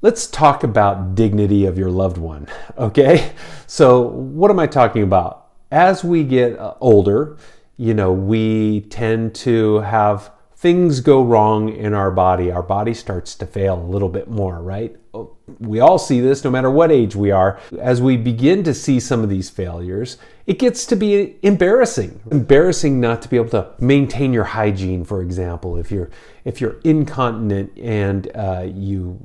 Let's talk about dignity of your loved one, okay? So what am I talking about? As we get older, we tend to have things go wrong in our body. Our body starts to fail a little bit more, right? We all see this no matter what age we are. As we begin to see some of these failures, it gets to be embarrassing. Embarrassing not to be able to maintain your hygiene, for example. If you're incontinent and you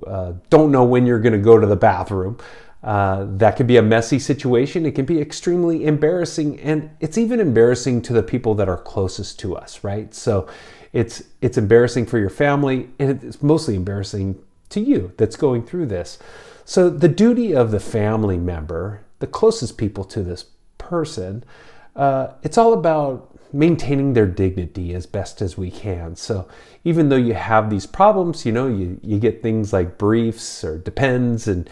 don't know when you're going to go to the bathroom, that could be a messy situation. It can be extremely embarrassing, and it's even embarrassing to the people that are closest to us, right? So it's embarrassing for your family, and it's mostly embarrassing to you that's going through this. So the duty of the family member, the closest people to this person, it's all about maintaining their dignity as best as we can. So even though you have these problems, you get things like briefs or depends, and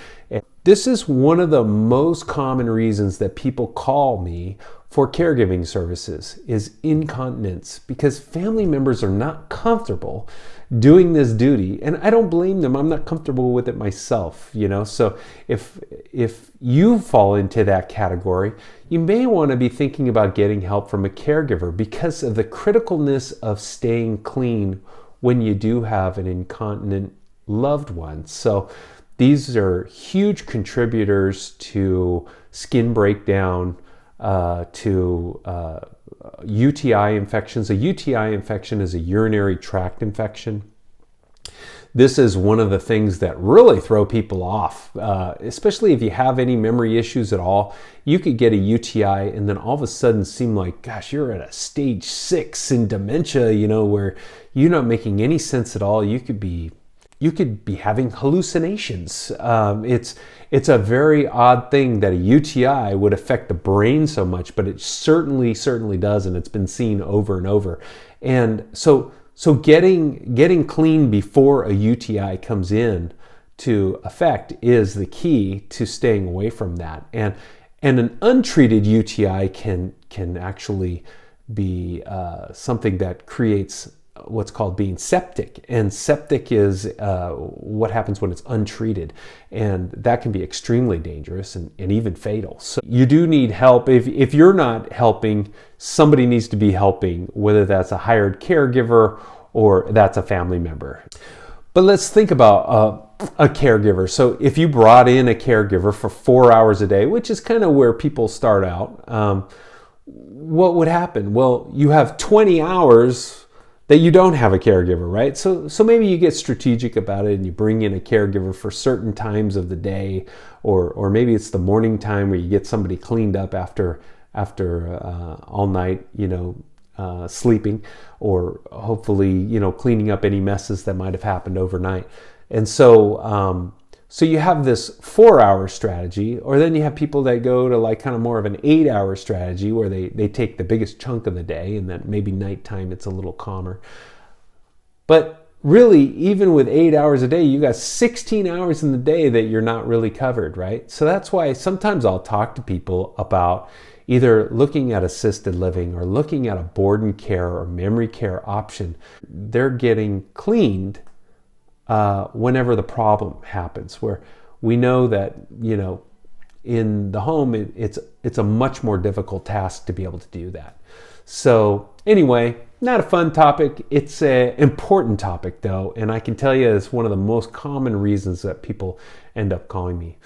this is one of the most common reasons that people call me for caregiving services is incontinence, because family members are not comfortable doing this duty, and I don't blame them. I'm not comfortable with it myself, So if you fall into that category, you may want to be thinking about getting help from a caregiver because of the criticalness of staying clean when you do have an incontinent loved one. So these are huge contributors to skin breakdown, to UTI infections. A UTI infection is a urinary tract infection. This is one of the things that really throw people off, especially if you have any memory issues at all. You could get a UTI and then all of a sudden seem like, gosh, you're at a stage 6 in dementia, where you're not making any sense at all. You could be having hallucinations. It's a very odd thing that a UTI would affect the brain so much, but it certainly does, and it's been seen over and over. And so getting clean before a UTI comes in to effect is the key to staying away from that. And an untreated UTI can actually be something that creates what's called being septic, and septic is what happens when it's untreated, and that can be extremely dangerous and even fatal. So you do need help. If you're not helping, somebody needs to be helping, whether that's a hired caregiver or that's a family member. But let's think about a caregiver. So if you brought in a caregiver for 4 hours a day, which is kind of where people start out, what would happen? Well, you have 20 hours that you don't have a caregiver, right? So maybe you get strategic about it and you bring in a caregiver for certain times of the day, or maybe it's the morning time where you get somebody cleaned up after all night, sleeping, or hopefully, cleaning up any messes that might have happened overnight. And so you have this 4-hour strategy, or then you have people that go to like kind of more of an 8-hour strategy where they take the biggest chunk of the day, and then maybe nighttime it's a little calmer. But really, even with 8 hours a day, you got 16 hours in the day that you're not really covered, right? So that's why sometimes I'll talk to people about either looking at assisted living or looking at a board and care or memory care option. They're getting cleaned whenever the problem happens, where we know that, in the home, it's a much more difficult task to be able to do that. So anyway, not a fun topic. It's an important topic though, and I can tell you it's one of the most common reasons that people end up calling me.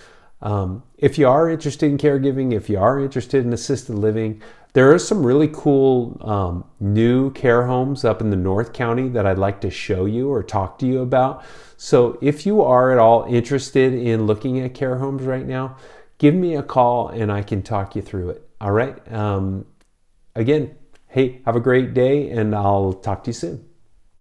If you are interested in caregiving, if you are interested in assisted living, there are some really cool new care homes up in the North County that I'd like to show you or talk to you about. So if you are at all interested in looking at care homes right now, give me a call and I can talk you through it. All right. Again, hey, have a great day, and I'll talk to you soon.